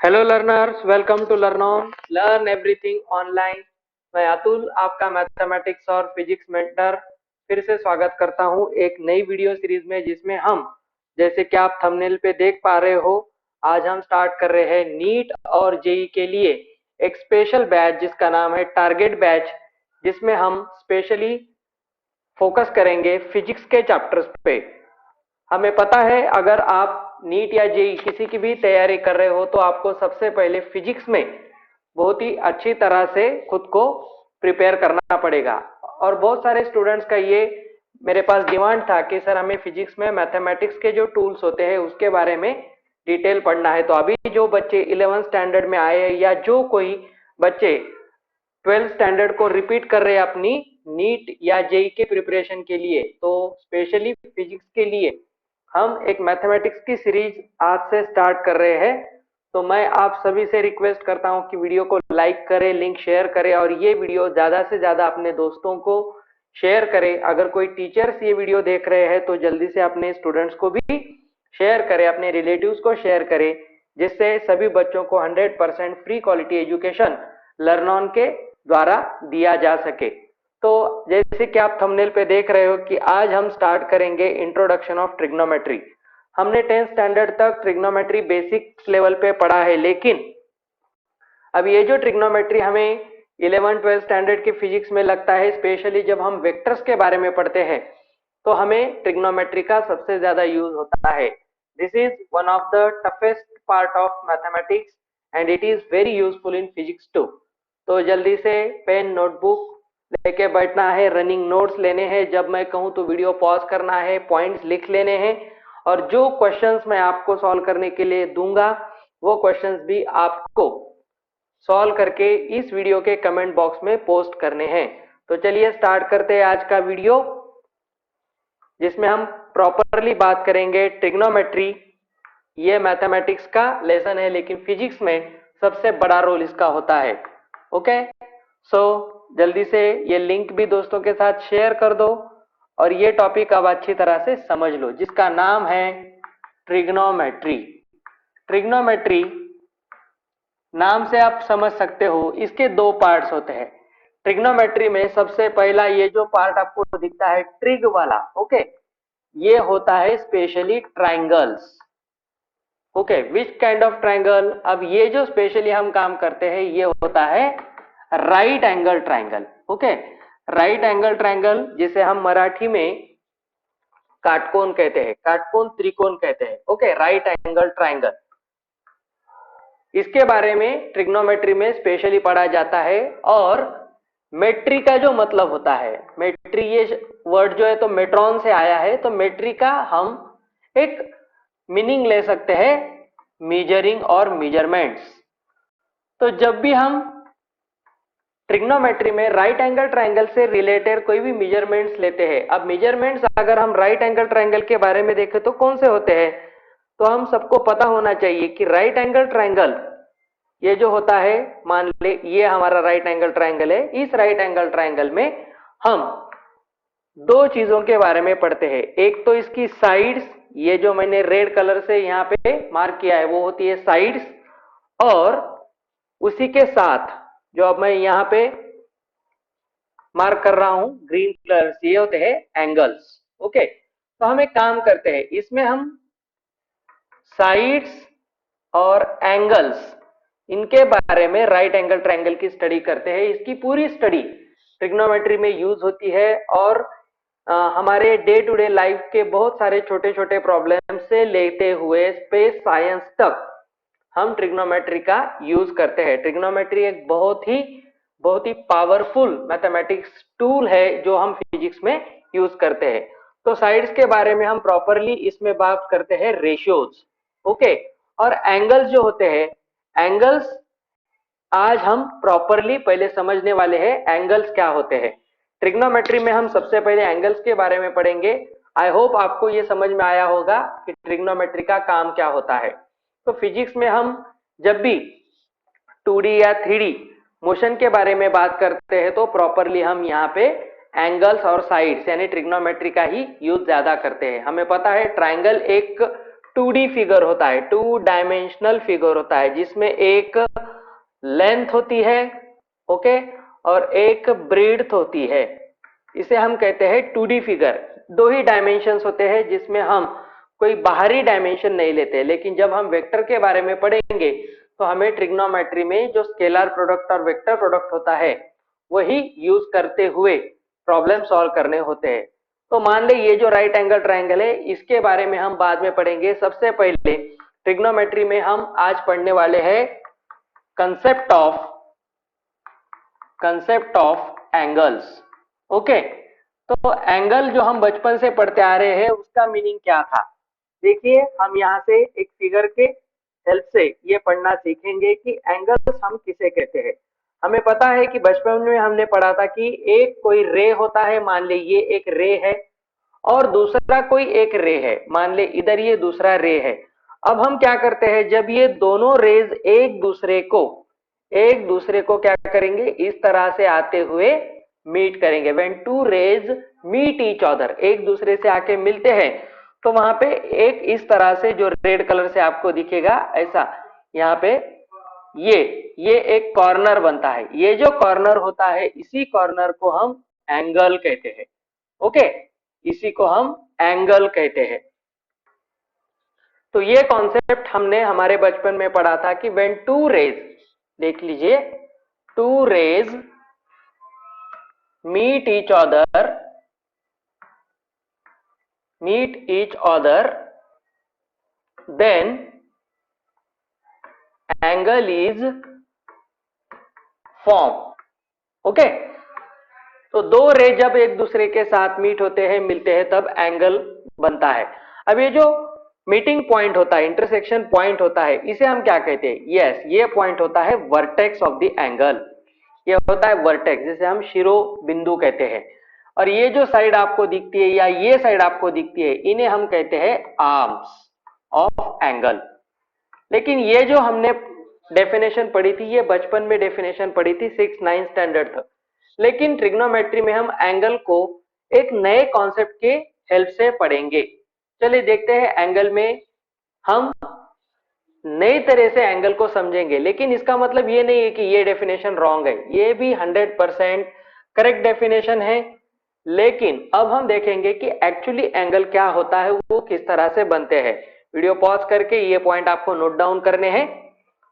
Hello learners, welcome to learn everything online. मैं अतुल, आपका mathematics और फिजिक्स मेंटर, फिर से स्वागत करता हूं एक नई वीडियो सीरीज में, जिसमें हम, जैसे कि आप थंबनेल पे देख पा रहे हो, आज हम स्टार्ट कर रहे हैं नीट और जेई के लिए एक स्पेशल बैच जिसका नाम है टारगेट बैच, जिसमें हम स्पेशली फोकस करेंगे फिजिक्स के चैप्टर्स पे। हमें पता है, अगर आप नीट या जेई किसी की भी तैयारी कर रहे हो तो आपको सबसे पहले फिजिक्स में बहुत ही अच्छी तरह से खुद को प्रिपेयर करना पड़ेगा। और बहुत सारे स्टूडेंट्स का ये मेरे पास डिमांड था कि सर हमें फिजिक्स में मैथमेटिक्स के जो टूल्स होते हैं उसके बारे में डिटेल पढ़ना है। तो अभी जो बच्चे 11th स्टैंडर्ड में आए या जो कोई बच्चे 12th स्टैंडर्ड को रिपीट कर रहे हैं अपनी नीट या जेई के प्रिपरेशन के लिए, तो स्पेशली फिजिक्स के लिए हम एक मैथमेटिक्स की सीरीज आज से स्टार्ट कर रहे हैं। तो मैं आप सभी से रिक्वेस्ट करता हूं कि वीडियो को लाइक करें, लिंक शेयर करें और ये वीडियो ज्यादा से ज्यादा अपने दोस्तों को शेयर करें। अगर कोई टीचर्स ये वीडियो देख रहे हैं तो जल्दी से अपने स्टूडेंट्स को भी शेयर करें, अपने रिलेटिव्स को शेयर करें, जिससे सभी बच्चों को 100% फ्री क्वालिटी एजुकेशन लर्नऑन के द्वारा दिया जा सके। तो जैसे कि आप थंबनेल पे देख रहे हो कि आज हम स्टार्ट करेंगे इंट्रोडक्शन ऑफ ट्रिग्नोमेट्री। हमने 10th स्टैंडर्ड तक ट्रिग्नोमेट्री बेसिक लेवल पे पढ़ा है, लेकिन अब ये जो ट्रिग्नोमेट्री हमें 11th-12th स्टैंडर्ड के फिजिक्स में लगता है, स्पेशली जब हम वेक्टर्स के बारे में पढ़ते हैं तो हमें ट्रिग्नोमेट्री का सबसे ज्यादा यूज होता है। This is one of the toughest part of mathematics and it is very useful in physics too. तो जल्दी से पेन नोटबुक लेके बैठना है, रनिंग नोट्स लेने हैं, जब मैं कहूं तो वीडियो पॉज करना है, पॉइंट्स लिख लेने हैं और जो क्वेश्चंस मैं आपको सॉल्व करने के लिए दूंगा वो क्वेश्चंस भी आपको सॉल्व करके इस वीडियो के कमेंट बॉक्स में पोस्ट करने हैं। तो चलिए स्टार्ट करते हैं आज का वीडियो, जिसमें हम प्रॉपरली बात करेंगे ट्रिग्नोमेट्री। ये मैथमेटिक्स का लेसन है, लेकिन फिजिक्स में सबसे बड़ा रोल इसका होता है। ओके, सो जल्दी से ये लिंक भी दोस्तों के साथ शेयर कर दो और ये टॉपिक अब अच्छी तरह से समझ लो, जिसका नाम है ट्रिग्नोमेट्री। ट्रिग्नोमेट्री नाम से आप समझ सकते हो, इसके दो पार्ट्स होते हैं। ट्रिग्नोमेट्री में सबसे पहला ये जो पार्ट आपको दिखता है ट्रिग वाला, ओके, ये होता है specially triangles. Okay, which kind of triangle? अब ये जो स्पेशली हम काम करते हैं ये होता है right angle triangle. Okay, right angle triangle जिसे हम मराठी में काटकोन कहते हैं, काटकोन त्रिकोण कहते हैं। ओके, राइट एंगल ट्राइंगल, इसके बारे में ट्रिग्नोमेट्री में स्पेशली पढ़ा जाता है। और मेट्री का जो मतलब होता है, मेट्री ये वर्ड जो है तो मेट्रॉन से आया है, तो मेट्री का हम एक मीनिंग ले सकते हैं मेजरिंग और मेजरमेंट्स। तो जब भी हम ट्रिग्नोमेट्री में राइट एंगल ट्राइंगल से रिलेटेड कोई भी मेजरमेंट्स लेते हैं, अब मेजरमेंट्स अगर हम राइट एंगल ट्राइंगल के बारे में देखें तो कौन से होते हैं, तो हम सबको पता होना चाहिए कि राइट एंगल ट्राइंगल ये जो होता है, मान ले ये हमारा राइट एंगल ट्राइंगल है, इस राइट एंगल ट्राइंगल में हम दो चीजों के बारे में पढ़ते हैं। एक तो इसकी साइड्स, ये जो मैंने रेड कलर से यहाँ पे मार्क किया है वो होती है साइड्स, और उसी के साथ जो अब मैं यहाँ पे मार्क कर रहा हूं ग्रीन कलर से, ये होते हैं एंगल्स। ओके, तो हम एक काम करते हैं, इसमें हम साइड्स और एंगल्स इनके बारे में राइट एंगल ट्राइंगल की स्टडी करते हैं। इसकी पूरी स्टडी ट्रिग्नोमेट्री में यूज होती है और हमारे डे टू डे लाइफ के बहुत सारे छोटे छोटे प्रॉब्लम से लेते हुए स्पेस साइंस तक हम ट्रिग्नोमेट्री का यूज करते हैं। ट्रिग्नोमेट्री एक बहुत ही पावरफुल मैथमेटिक्स टूल है जो हम फिजिक्स में यूज करते हैं। तो साइड्स के बारे में हम प्रॉपरली इसमें बात करते हैं रेशियोज। ओके, और एंगल्स जो होते हैं, एंगल्स आज हम प्रॉपरली पहले समझने वाले हैं एंगल्स क्या होते हैं। ट्रिग्नोमेट्री में हम सबसे पहले एंगल्स के बारे में पढ़ेंगे। आई होप आपको ये समझ में आया होगा कि ट्रिग्नोमेट्री का काम क्या होता है। तो फिजिक्स में हम जब भी 2D या 3D मोशन के बारे में बात करते हैं तो प्रॉपरली हम यहाँ पे एंगल्स और साइड्स यानी ट्रिग्नोमेट्री का ही यूज ज्यादा करते हैं। हमें पता है ट्राइंगल एक 2D फिगर होता है, 2 डायमेंशनल फिगर होता है, जिसमें एक लेंथ होती है, ओके, और एक ब्रेड्थ होती है। इसे हम कहते हैं 2D फिगर। दो ही डायमेंशंस होते हैं जिसमें हम कोई बाहरी डायमेंशन नहीं लेते, लेकिन जब हम वेक्टर के बारे में पढ़ेंगे तो हमें ट्रिग्नोमेट्री में जो स्केलर प्रोडक्ट और वेक्टर प्रोडक्ट होता है वही यूज करते हुए प्रॉब्लम सॉल्व करने होते हैं। तो मान ले ये जो राइट एंगल ट्रायंगल है, इसके बारे में हम बाद में पढ़ेंगे। सबसे पहले ट्रिग्नोमेट्री में हम आज पढ़ने वाले हैं कंसेप्ट ऑफ एंगल्स। ओके, तो एंगल जो हम बचपन से पढ़ते आ रहे हैं उसका मीनिंग क्या था, देखिए हम यहाँ से एक फिगर के हेल्प से ये पढ़ना सीखेंगे कि एंगल्स हम किसे कहते हैं। हमें पता है कि बचपन में हमने पढ़ा था कि एक कोई रे होता है, मान ले ये एक रे है, और दूसरा कोई एक रे है, मान ले इधर ये दूसरा रे है। अब हम क्या करते हैं, जब ये दोनों रेज एक दूसरे को क्या करेंगे, इस तरह से आते हुए मीट करेंगे। When two rays meet each other, एक दूसरे से आके मिलते हैं, तो वहां पे एक इस तरह से जो रेड कलर से आपको दिखेगा ऐसा, यहाँ पे ये एक कॉर्नर बनता है। ये जो कॉर्नर होता है, इसी कॉर्नर को हम एंगल कहते हैं। ओके, इसी को हम एंगल कहते हैं। तो ये कॉन्सेप्ट हमने हमारे बचपन में पढ़ा था कि व्हेन टू रेज, देख लीजिए, two rays meet each other then angle is formed। Okay, तो दो रे जब एक दूसरे के साथ मीट होते हैं, मिलते हैं, तब एंगल बनता है। अब ये जो मीटिंग पॉइंट होता है, इंटरसेक्शन पॉइंट होता है, इसे हम क्या कहते हैं, यस, ये पॉइंट होता है वर्टेक्स ऑफ द एंगल। ये होता है वर्टेक्स, जिसे हम शिरो बिंदु कहते हैं। और ये जो साइड आपको दिखती है या ये साइड आपको दिखती है, इन्हें हम कहते हैं आर्म्स ऑफ एंगल। लेकिन ये जो हमने डेफिनेशन पढ़ी थी, ये बचपन में डेफिनेशन पढ़ी थी 6-9 स्टैंडर्ड तक। लेकिन ट्रिग्नोमेट्री में हम एंगल को एक नए कॉन्सेप्ट के हेल्प से पढ़ेंगे। चलिए देखते हैं, एंगल में हम नई तरह से एंगल को समझेंगे। लेकिन इसका मतलब ये नहीं है कि ये डेफिनेशन रॉन्ग है, ये भी 100% करेक्ट डेफिनेशन है। लेकिन अब हम देखेंगे कि एक्चुअली एंगल क्या होता है, वो किस तरह से बनते हैं। वीडियो पॉज करके ये पॉइंट आपको नोट डाउन करने हैं।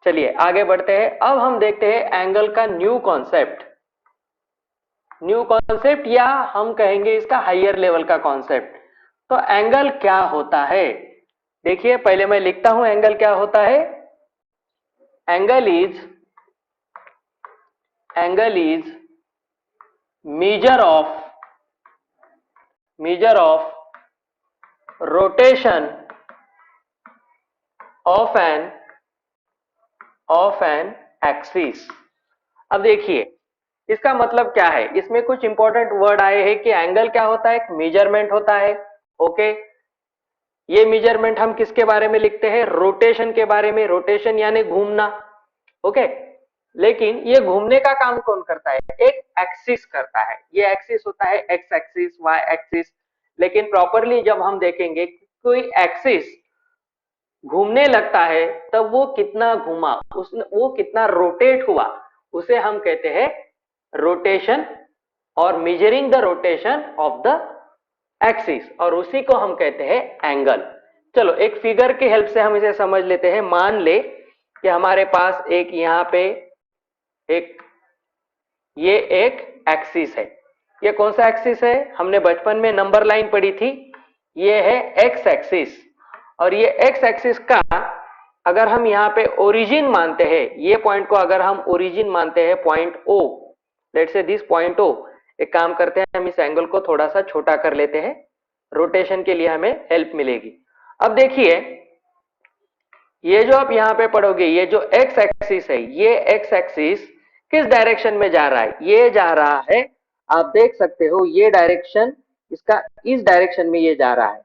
चलिए आगे बढ़ते हैं। अब हम देखते हैं एंगल का न्यू कॉन्सेप्ट, या हम कहेंगे इसका हायर लेवल का कॉन्सेप्ट। तो एंगल क्या होता है, देखिए पहले मैं लिखता हूं एंगल क्या होता है। Angle is measure of rotation of an axis। अब देखिए इसका मतलब क्या है, इसमें कुछ इंपॉर्टेंट वर्ड आए हैं कि एंगल क्या होता है, एक मेजरमेंट होता है। ओके, ये मेजरमेंट हम किसके बारे में लिखते हैं, रोटेशन के बारे में। रोटेशन यानी घूमना। ओके, लेकिन ये घूमने का काम कौन करता है, एक एक्सिस करता है। ये एक्सिस होता है एक्स एक्सिस, वाई एक्सिस। लेकिन प्रॉपरली जब हम देखेंगे कोई एक्सिस घूमने लगता है, तब वो कितना घूमा, वो कितना रोटेट हुआ, उसे हम कहते हैं रोटेशन, और measuring the rotation of the axis, और उसी को हम कहते हैं एंगल। चलो एक फिगर की हेल्प से हम इसे समझ लेते हैं। मान ले कि हमारे पास एक यहाँ पे ये एक एक्सिस है। ये कौन सा एक्सिस है, हमने बचपन में नंबर लाइन पढ़ी थी, ये है एक्स एक्सिस। और ये एक्स एक्सिस का अगर हम यहाँ पे ओरिजिन मानते हैं, ये पॉइंट को अगर हम ओरिजिन मानते हैं, point O, let's say this point O, एक काम करते हैं, हम इस एंगल को थोड़ा सा छोटा कर लेते हैं, रोटेशन के लिए हमें हेल्प मिलेगी। अब देखिए ये जो आप यहाँ पे पढ़ोगे, ये जो एक्स एक्सिस है, ये एक्स एक्सिस किस डायरेक्शन में जा रहा है, ये जा रहा है, आप देख सकते हो ये डायरेक्शन इसका इस डायरेक्शन में ये जा रहा है।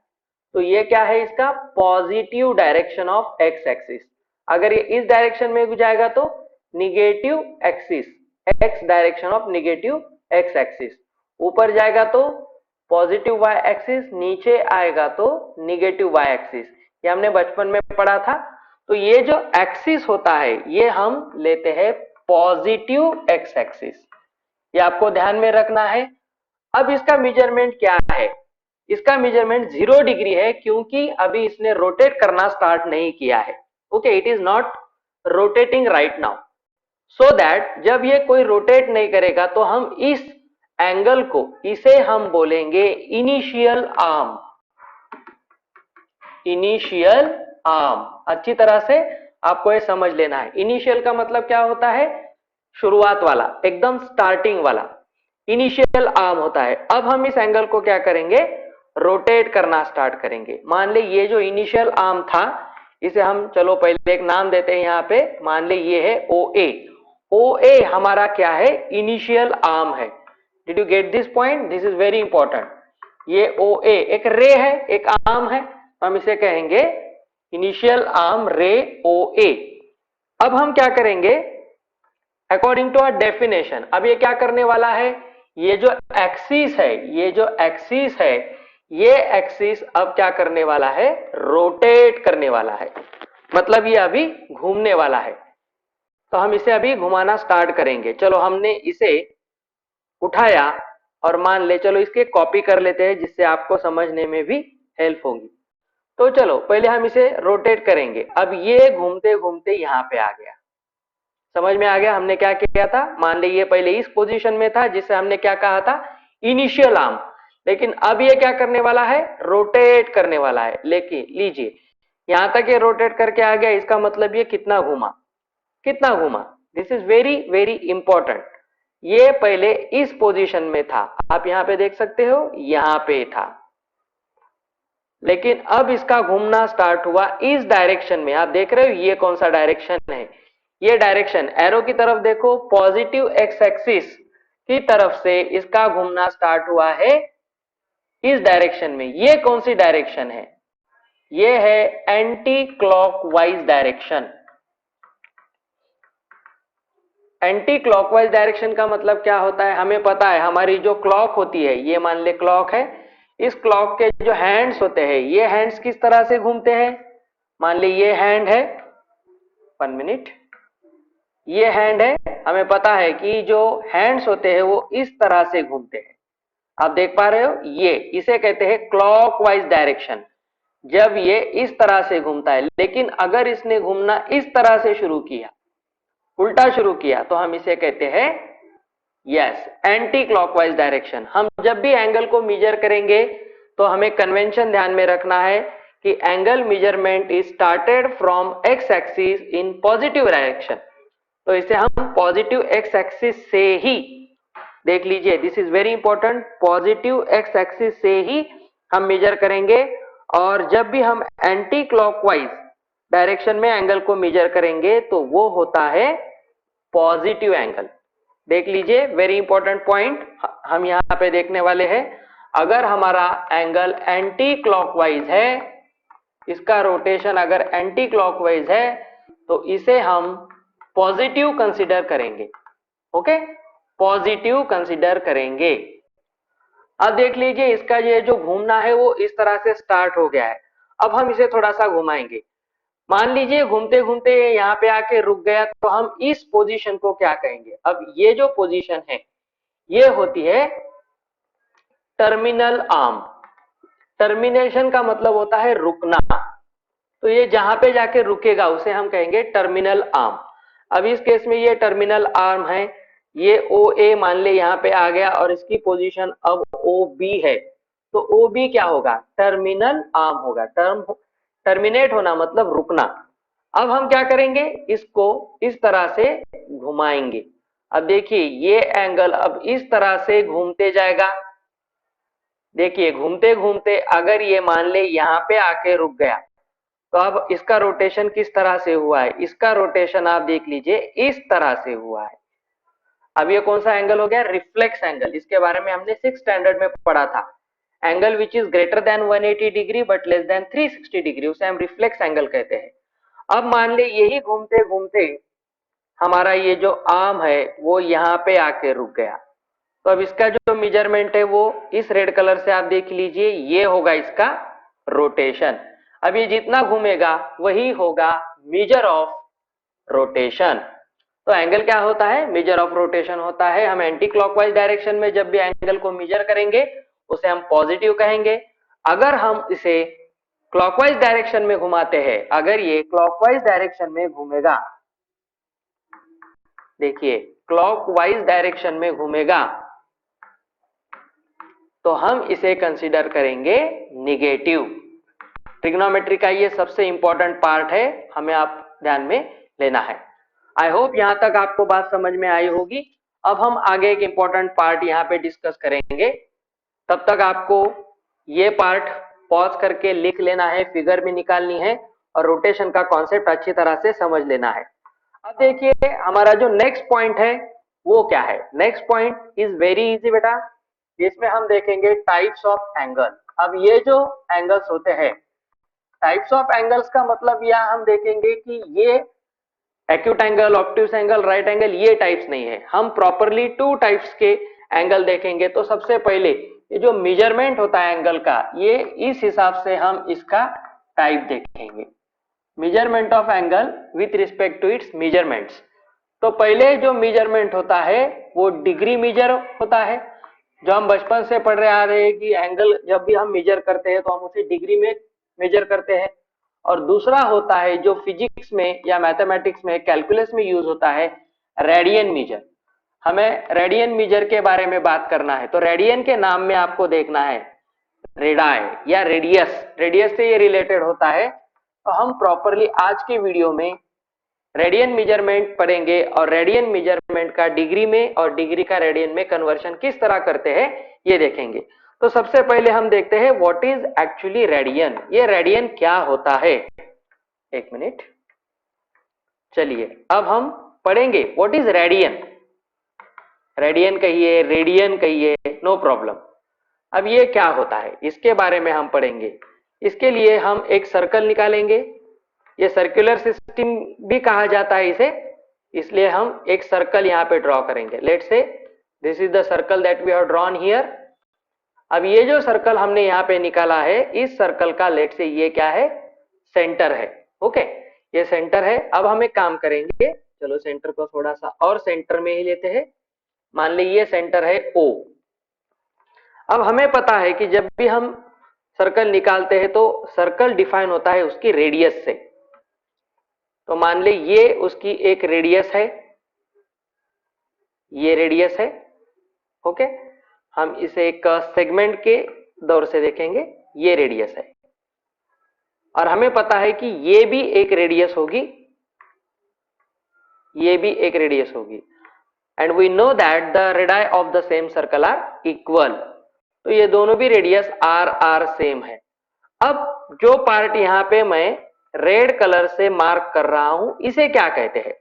तो ये क्या है, इसका positive direction of x axis. अगर ये इस डायरेक्शन में जाएगा तो negative axis, x direction of negative x axis. ऊपर जाएगा तो पॉजिटिव वाई एक्सिस, नीचे आएगा तो निगेटिव वाई एक्सिस। ये हमने बचपन में पढ़ा था। तो ये जो एक्सिस होता है ये हम लेते हैं पॉजिटिव एक्स एक्सिस, ये आपको ध्यान में रखना है। अब इसका मेजरमेंट क्या है? इसका मेजरमेंट 0 डिग्री है, क्योंकि अभी इसने रोटेट करना स्टार्ट नहीं किया है। Okay, it is not rotating right now, so that जब ये कोई रोटेट नहीं करेगा तो हम इस एंगल को, इसे हम बोलेंगे इनिशियल आर्म। इनिशियल आर्म अच्छी तरह से आपको ये समझ लेना है। इनिशियल का मतलब क्या होता है? शुरुआत वाला, एकदम स्टार्टिंग वाला इनिशियल आर्म होता है। अब हम इस एंगल को क्या करेंगे? रोटेट करना स्टार्ट करेंगे। मान ले ये जो इनिशियल आर्म था, इसे हम चलो पहले एक नाम देते हैं यहाँ पे। मान ले ये है OA। OA हमारा क्या है? इनिशियल आर्म है। Did you get this point? This is very important. ये OA एक रे है, एक आर्म है, हम इसे कहेंगे इनिशियल आर्म रे OA। अब हम क्या करेंगे? अकॉर्डिंग टू आवर डेफिनेशन, अब ये क्या करने वाला है? ये जो एक्सिस है, ये जो एक्सिस है, ये एक्सिस अब क्या करने वाला है? रोटेट करने वाला है, मतलब ये अभी घूमने वाला है। तो हम इसे अभी घुमाना स्टार्ट करेंगे। चलो हमने इसे उठाया और मान ले, चलो इसके कॉपी कर लेते हैं जिससे आपको समझने में भी हेल्प होगी। तो चलो पहले हम इसे रोटेट करेंगे। अब ये घूमते घूमते यहाँ पे आ गया। समझ में आ गया हमने क्या किया था? मान लीजिए पहले इस पोजीशन में था जिसे हमने क्या कहा था? Initial arm. लेकिन अब ये क्या करने वाला है? रोटेट करने वाला है। लेकिन लीजिए यहां तक ये रोटेट करके आ गया, इसका मतलब ये कितना घूमा? कितना घूमा? This is very very important. ये पहले इस पोजीशन में था, आप यहां पे देख सकते हो, यहां पे था, लेकिन अब इसका घूमना स्टार्ट हुआ इस डायरेक्शन में। आप देख रहे हो ये कौन सा डायरेक्शन है? ये डायरेक्शन, एरो की तरफ देखो, पॉजिटिव एक्स एक्सिस की तरफ से इसका घूमना स्टार्ट हुआ है इस डायरेक्शन में। ये कौन सी डायरेक्शन है? ये है anti clockwise direction. Anti clockwise direction का मतलब क्या होता है? हमें पता है हमारी जो क्लॉक होती है, ये मान ले क्लॉक है, इस क्लॉक के जो हैंड्स होते हैं, ये हैंड्स किस तरह से घूमते हैं? मान ली ये हैंड है, 1 मिनट, ये हैंड है, हमें पता है कि जो हैंड्स होते हैं वो इस तरह से घूमते हैं। आप देख पा रहे हो, ये इसे कहते हैं क्लॉकवाइज डायरेक्शन, जब ये इस तरह से घूमता है। लेकिन अगर इसने घूमना इस तरह से शुरू किया, उल्टा शुरू किया, तो हम इसे कहते हैं यस एंटी क्लॉकवाइज डायरेक्शन। हम जब भी एंगल को मेजर करेंगे तो हमें कन्वेंशन ध्यान में रखना है कि angle measurement is started from x axis in positive direction. तो इसे हम पॉजिटिव एक्स एक्सिस से ही, देख लीजिए this is very important, positive x axis से ही हम मेजर करेंगे। और जब भी हम एंटी क्लॉकवाइज डायरेक्शन में एंगल को मेजर करेंगे तो वो होता है पॉजिटिव एंगल। देख लीजिए वेरी इंपॉर्टेंट पॉइंट हम यहाँ पे देखने वाले हैं। अगर हमारा एंगल एंटी क्लॉकवाइज है, इसका रोटेशन अगर एंटी क्लॉकवाइज है, तो इसे हम पॉजिटिव कंसीडर करेंगे। ओके, पॉजिटिव कंसीडर करेंगे। अब देख लीजिए इसका ये जो घूमना है वो इस तरह से स्टार्ट हो गया है। अब हम इसे थोड़ा सा घुमाएंगे। मान लीजिए घूमते घूमते यहाँ पे आके रुक गया, तो हम इस पोजीशन को क्या कहेंगे? अब ये जो पोजीशन है ये होती है टर्मिनल आर्म। टर्मिनेशन का मतलब होता है रुकना, तो ये जहां पे जाके रुकेगा उसे हम कहेंगे टर्मिनल आर्म। अब इस केस में ये टर्मिनल आर्म है, ये OA मान ले यहाँ पे आ गया और इसकी पोजीशन अब OB है, तो OB क्या होगा? टर्मिनल आर्म होगा। टर्मिनेट होना मतलब रुकना। अब हम क्या करेंगे? इसको इस तरह से घुमाएंगे। अब देखिए ये एंगल अब इस तरह से घूमते जाएगा। देखिए घूमते घूमते अगर ये मान ले यहाँ पे आके रुक गया, तो अब इसका रोटेशन किस तरह से हुआ है? इसका रोटेशन आप देख लीजिए इस तरह से हुआ है। अब ये कौन सा एंगल हो गया? Reflex angle. इसके बारे में हमने 6th स्टैंडर्ड में पढ़ा था। Angle which is greater than 180 degree but less than 360 degree, उसे हम रिफ्लेक्स एंगल कहते हैं। अब मान ले यही घूमते घूमते हमारा ये जो आर्म है वो यहाँ पे आके रुक गया, तो अब इसका जो मेजरमेंट है वो इस रेड कलर से आप देख लीजिए, ये होगा इसका रोटेशन। अब ये जितना घूमेगा वही होगा मेजर ऑफ रोटेशन। तो एंगल क्या होता है? मेजर ऑफ रोटेशन होता है। हम एंटी क्लॉकवाइज डायरेक्शन में जब भी एंगल को मेजर करेंगे उसे हम पॉजिटिव कहेंगे। अगर हम इसे क्लॉकवाइज डायरेक्शन में घुमाते हैं, अगर ये क्लॉकवाइज डायरेक्शन में घूमेगा, देखिए क्लॉकवाइज डायरेक्शन में घूमेगा, तो हम इसे कंसीडर करेंगे निगेटिव। ट्रिग्नोमेट्री का ये सबसे इंपॉर्टेंट पार्ट है, हमें आप ध्यान में लेना है। आई होप यहां तक आपको बात समझ में आई होगी। अब हम आगे एक इंपॉर्टेंट पार्ट यहाँ पे डिस्कस करेंगे। तब तक आपको ये पार्ट पॉज करके लिख लेना है, फिगर भी निकालनी है और रोटेशन का कॉन्सेप्ट अच्छी तरह से समझ लेना है। अब देखिए हमारा जो नेक्स्ट पॉइंट है वो क्या है? Next point is very easy बेटा। इसमें हम देखेंगे टाइप्स ऑफ एंगल। अब ये जो एंगल्स होते हैं, टाइप्स ऑफ एंगल्स का मतलब यह हम देखेंगे कि ये acute angle, obtuse angle, right angle, ये टाइप्स नहीं है। हम प्रॉपरली टू टाइप्स के एंगल देखेंगे। तो सबसे पहले ये जो मेजरमेंट होता है एंगल का, ये इस हिसाब से हम इसका टाइप देखेंगे। Measurement of angle with respect to its measurements. तो पहले जो मेजरमेंट होता है वो डिग्री मेजर होता है, जो हम बचपन से पढ़ रहे आ रहे हैं कि एंगल जब भी हम मेजर करते हैं तो हम उसे डिग्री में मेजर करते हैं। और दूसरा होता है जो फिजिक्स में या मैथमेटिक्स में, कैलकुलस में यूज होता है, रेडियन मेजर। हमें रेडियन मेजर के बारे में बात करना है। तो रेडियन के नाम में आपको देखना है रेडाई या रेडियस, रेडियस से ये रिलेटेड होता है। तो हम प्रॉपरली आज के वीडियो में रेडियन मेजरमेंट पढ़ेंगे और रेडियन मेजरमेंट का डिग्री में और डिग्री का रेडियन में कन्वर्शन किस तरह करते हैं ये देखेंगे। तो सबसे पहले हम देखते हैं व्हाट इज एक्चुअली रेडियन। ये रेडियन क्या होता है? एक मिनट, चलिए अब हम पढ़ेंगे व्हाट इज रेडियन। रेडियन कहिए, रेडियन कहिए, नो प्रॉब्लम। अब ये क्या होता है इसके बारे में हम पढ़ेंगे। इसके लिए हम एक सर्कल निकालेंगे। ये सर्कुलर सिस्टम भी कहा जाता है इसे, इसलिए हम एक सर्कल यहाँ पे ड्रॉ करेंगे। Let's say this is the circle that we have drawn here. अब ये जो सर्कल हमने यहाँ पे निकाला है, इस सर्कल का लेट्स से ये क्या है? सेंटर है। ओके, ये सेंटर है। अब हम एक काम करेंगे, चलो सेंटर को थोड़ा सा और सेंटर में ही लेते हैं। मान लीजिए ये सेंटर है O। अब हमें पता है कि जब भी हम सर्कल निकालते हैं तो सर्कल डिफाइन होता है उसकी रेडियस से। तो मान ली ये उसकी एक रेडियस है, ये रेडियस है। ओके, हम इसे एक सेगमेंट के दौर से देखेंगे, ये रेडियस है। और हमें पता है कि ये भी एक रेडियस होगी, ये भी एक रेडियस होगी। And we know that the radii of the same circle are equal. तो ये दोनों भी रेडियस आर सेम है। अब जो पार्ट यहाँ पे मैं रेड कलर से मार्क कर रहा हूं, इसे क्या कहते हैं?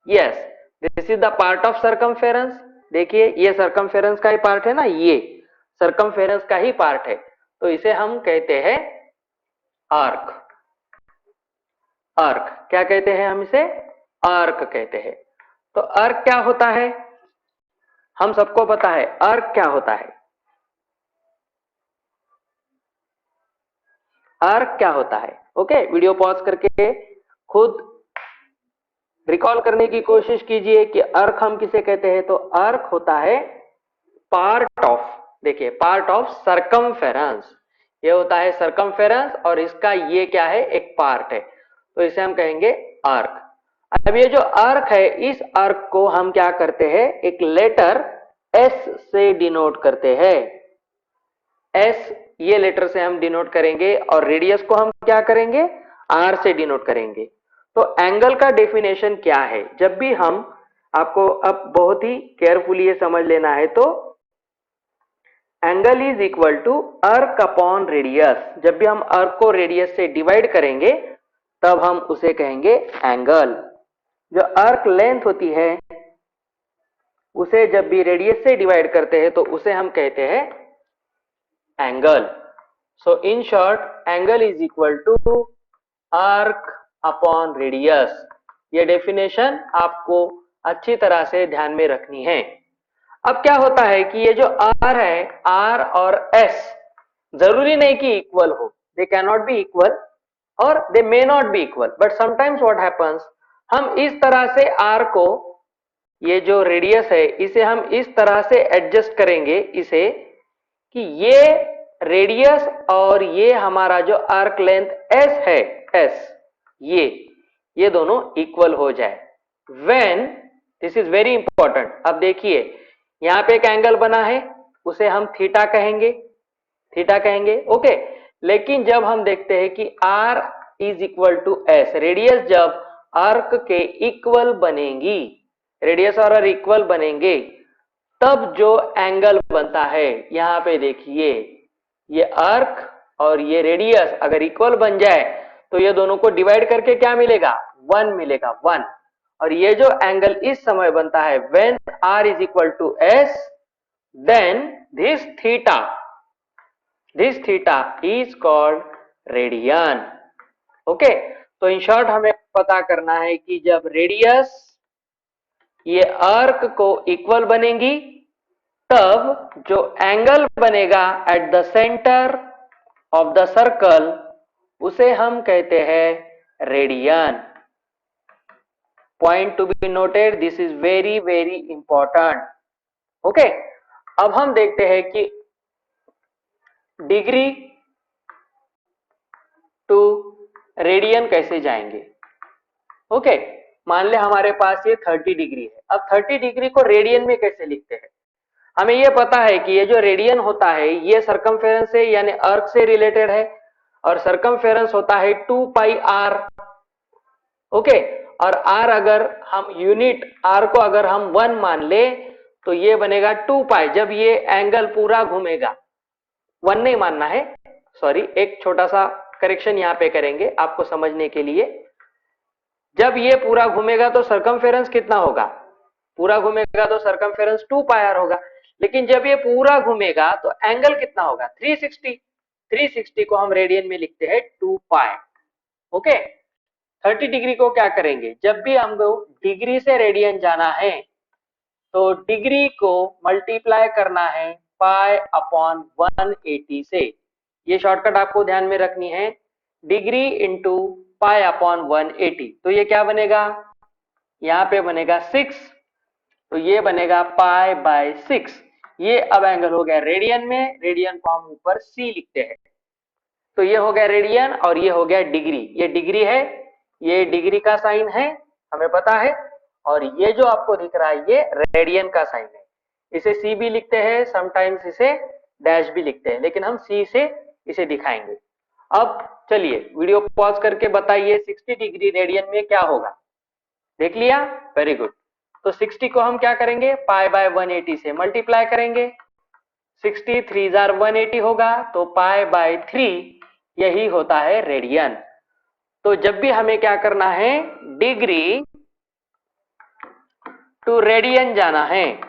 Yes, this is the part of circumference. देखिए ये सर्कमफेरेंस का ही पार्ट है ना, ये सर्कमफेरेंस का ही पार्ट है। तो इसे हम कहते हैं आर्क। आर्क क्या कहते हैं? हम इसे आर्क कहते हैं। तो आर्क क्या होता है? हम सबको पता है आर्क क्या होता है। आर्क क्या होता है? ओके, वीडियो पॉज करके खुद रिकॉल करने की कोशिश कीजिए कि आर्क हम किसे कहते हैं। तो आर्क होता है पार्ट ऑफ, देखिए पार्ट ऑफ सर्कमफेरेंस। ये होता है सर्कमफेरेंस और इसका ये क्या है? एक पार्ट है। तो इसे हम कहेंगे आर्क। अब ये जो आर्क है, इस आर्क को हम क्या करते हैं? एक लेटर एस से डिनोट करते हैं। एस ये लेटर से हम डिनोट करेंगे और रेडियस को हम क्या करेंगे? आर से डिनोट करेंगे। तो एंगल का डेफिनेशन क्या है? जब भी हम, आपको अब बहुत ही केयरफुली ये समझ लेना है, तो angle is equal to arc upon radius. जब भी हम आर्क को रेडियस से डिवाइड करेंगे तब हम उसे कहेंगे एंगल। जो आर्क लेंथ होती है उसे जब भी रेडियस से डिवाइड करते हैं तो उसे हम कहते हैं angle. So in short angle is equal to arc upon radius. ये डेफिनेशन आपको अच्छी तरह से ध्यान में रखनी है। अब क्या होता है कि ये जो आर है, आर और एस जरूरी नहीं कि इक्वल हो, they can not be equal. और they may not be equal, but sometimes what happens, हम इस तरह से आर को, ये जो रेडियस है इसे हम इस तरह से एडजस्ट करेंगे इसे कि ये रेडियस और ये हमारा जो आर्क लेंथ एस है, एस, ये दोनों इक्वल हो जाए। When, this is very important. अब देखिए यहां पे एक एंगल बना है, उसे हम थीटा कहेंगे, ओके। लेकिन जब हम देखते हैं कि r is equal to s, radius जब आर्क के इक्वल बनेगी, रेडियस और आर्क इक्वल बनेंगे, तब जो एंगल बनता है, यहां पे देखिए ये आर्क और ये रेडियस अगर इक्वल बन जाए तो ये दोनों को डिवाइड करके क्या मिलेगा, 1 मिलेगा, 1। और ये जो एंगल इस समय बनता है when r is equal to s, then this theta is called radian. Okay, तो इन शॉर्ट हमें पता करना है कि जब रेडियस ये आर्क को इक्वल बनेगी, तब जो एंगल बनेगा at the centre of the circle, उसे हम कहते हैं radian. Point to be noted, this is very very important. Okay, अब हम देखते हैं कि डिग्री टू रेडियन कैसे जाएंगे। ओके, मान ले हमारे पास ये 30 डिग्री है। अब 30 डिग्री को रेडियन में कैसे लिखते हैं? हमें ये पता है कि ये जो रेडियन होता है ये सरकमफेरेंस से यानी अर्क से रिलेटेड है, और सरकमफेरेंस होता है 2 पाई आर। ओके, और आर अगर हम यूनिट आर को अगर हम 1 मान ले तो ये बनेगा 2 पाई जब ये एंगल पूरा घूमेगा। 1 नहीं मानना है, सॉरी, एक छोटा सा करेक्शन यहां पे करेंगे आपको समझने के लिए। जब ये पूरा घूमेगा तो सरकमफेरेंस कितना होगा, पूरा घूमेगा तो सरकमफेरेंस 2 पाई आर होगा। लेकिन जब ये पूरा घूमेगा तो एंगल कितना होगा, 360। 360 को हम रेडियन में लिखते हैं 2 पाई। ओके, 30 डिग्री को क्या करेंगे, जब भी हमको डिग्री से रेडियन जाना है तो डिग्री को मल्टीप्लाई करना है पाई अपॉन 180 से। ये शॉर्टकट आपको ध्यान में रखनी है, डिग्री इंटू पाई अपॉन 180। तो ये क्या बनेगा, यहाँ पे बनेगा 6, तो ये बनेगा पाई बाय 6। ये अब एंगल हो गया रेडियन में, रेडियन को हम ऊपर सी लिखते हैं। तो ये हो गया रेडियन और ये हो गया डिग्री। ये डिग्री है, ये डिग्री का साइन है हमें पता है, और ये जो आपको दिख रहा है ये रेडियन का साइन है। इसे सी भी लिखते हैं, समटाइम्स इसे डैश भी लिखते हैं, लेकिन हम सी से इसे दिखाएंगे। अब चलिए वीडियो पॉज करके बताइए 60 डिग्री रेडियन में क्या होगा, देख लिया, वेरी गुड। तो 60 को हम क्या करेंगे, पाई बाय 180 से मल्टीप्लाई करेंगे। 60 3 जार 180 होगा, तो पाई बाय 3 यही होता है रेडियन। तो जब भी हमें क्या करना है, डिग्री टू रेडियन जाना है,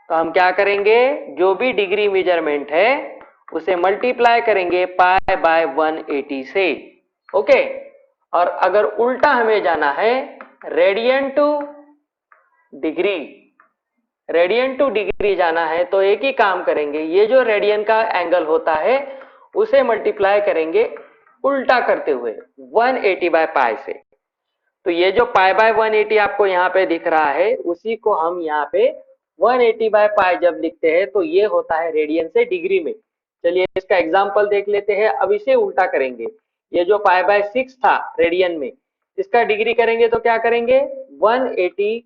तो हम क्या करेंगे, जो भी डिग्री मेजरमेंट है उसे मल्टीप्लाई करेंगे पाई बाय 180 से। ओके, और अगर उल्टा हमें जाना है, रेडियन टू डिग्री जाना है, तो एक ही काम करेंगे, ये जो रेडियन का एंगल होता है उसे मल्टीप्लाई करेंगे उल्टा करते हुए 180 बाय पाई से। तो ये जो पाई बाय 180 आपको यहाँ पे दिख रहा है, उसी को हम यहाँ पे 180 बाय पाई जब लिखते हैं तो ये होता है रेडियन से डिग्री में। चलिए इसका एग्जांपल देख लेते हैं। अब इसे उल्टा करेंगे, ये जो पाई बाय 6 था रेडियन में, इसका डिग्री करेंगे तो क्या करेंगे, 180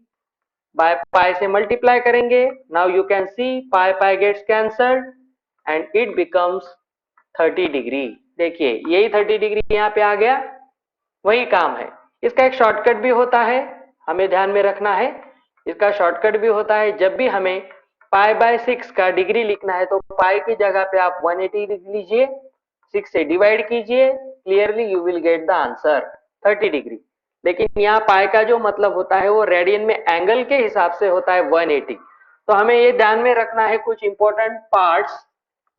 बाय पाई से मल्टीप्लाई करेंगे। Now you can see pi pi gets cancelled and it becomes 30 degree. देखिए यही 30 डिग्री यहाँ पे आ गया, वही काम है। इसका एक शॉर्टकट भी होता है, हमें ध्यान में रखना है, इसका शॉर्टकट भी होता है। जब भी हमें पाई बाय 6 का डिग्री लिखना है तो पाई की जगह पे आप 180 लिख लीजिए, 6 से डिवाइड कीजिए, clearly you will get the answer 30 degree. लेकिन यहाँ पाई का जो मतलब होता है वो रेडियन में एंगल के हिसाब से होता है 180। तो हमें ये ध्यान में रखना है कुछ इंपॉर्टेंट पार्ट्स।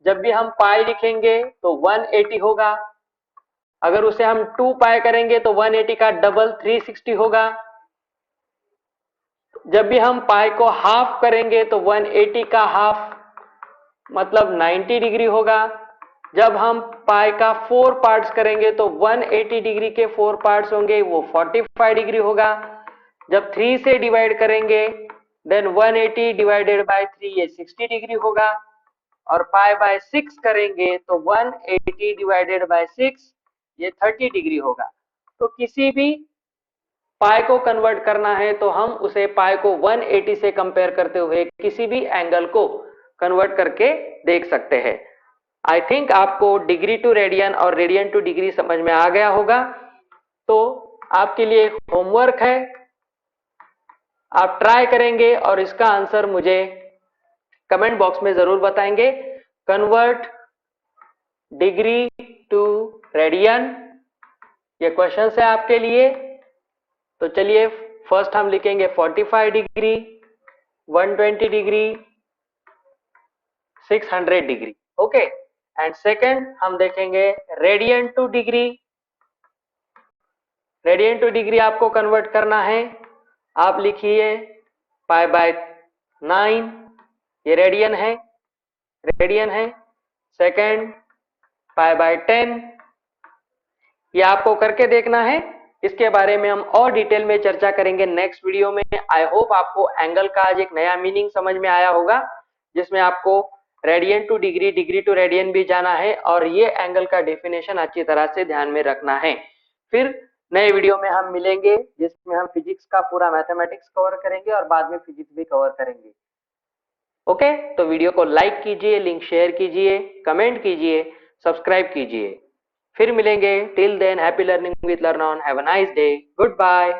जब भी हम पाई लिखेंगे तो 180 होगा, अगर उसे हम 2 पाई करेंगे तो 180 का डबल 360 होगा। जब भी हम पाई को हाफ करेंगे तो 180 का हाफ मतलब 90 डिग्री होगा। जब हम पाई का 4 पार्ट्स करेंगे तो 180 डिग्री के 4 पार्ट्स होंगे, वो 45 डिग्री होगा। जब 3 से डिवाइड करेंगे देन 180 डिवाइडेड बाय 3 ये 60 डिग्री होगा। और पाई बाय 6 करेंगे तो 180 डिवाइडेड बाय 6 ये 30 डिग्री होगा। तो किसी भी पाई को कन्वर्ट करना है तो हम उसे पाई को 180 से कंपेयर करते हुए किसी भी एंगल को कन्वर्ट करके देख सकते हैं। आई थिंक आपको डिग्री टू रेडियन और रेडियन टू डिग्री समझ में आ गया होगा। तो आपके लिए होमवर्क है, आप ट्राई करेंगे और इसका आंसर मुझे कमेंट बॉक्स में जरूर बताएंगे। कन्वर्ट डिग्री टू रेडियन, ये क्वेश्चन है आपके लिए। तो चलिए फर्स्ट हम लिखेंगे 45 degree, 120 degree, 600 degree, okay. And second हम देखेंगे radian to degree. Radian to degree आपको कन्वर्ट करना है, आप लिखिए पाई बाय 9, ये रेडियन है, रेडियन है। सेकंड पाई बाय 10, ये आपको करके देखना है। इसके बारे में हम और डिटेल में चर्चा करेंगे नेक्स्ट वीडियो में। आई होप आपको एंगल का आज एक नया मीनिंग समझ में आया होगा, जिसमें आपको radian to degree, degree to radian भी जाना है और ये एंगल का डेफिनेशन अच्छी तरह से ध्यान में रखना है। फिर नए वीडियो में हम मिलेंगे जिसमें हम फिजिक्स का पूरा मैथमेटिक्स कवर करेंगे और बाद में फिजिक्स भी कवर करेंगे, ओके। तो वीडियो को लाइक कीजिए, लिंक शेयर कीजिए, कमेंट कीजिए, सब्सक्राइब कीजिए। फिर मिलेंगे। Till then happy learning with learn on. Have a nice day. Good bye.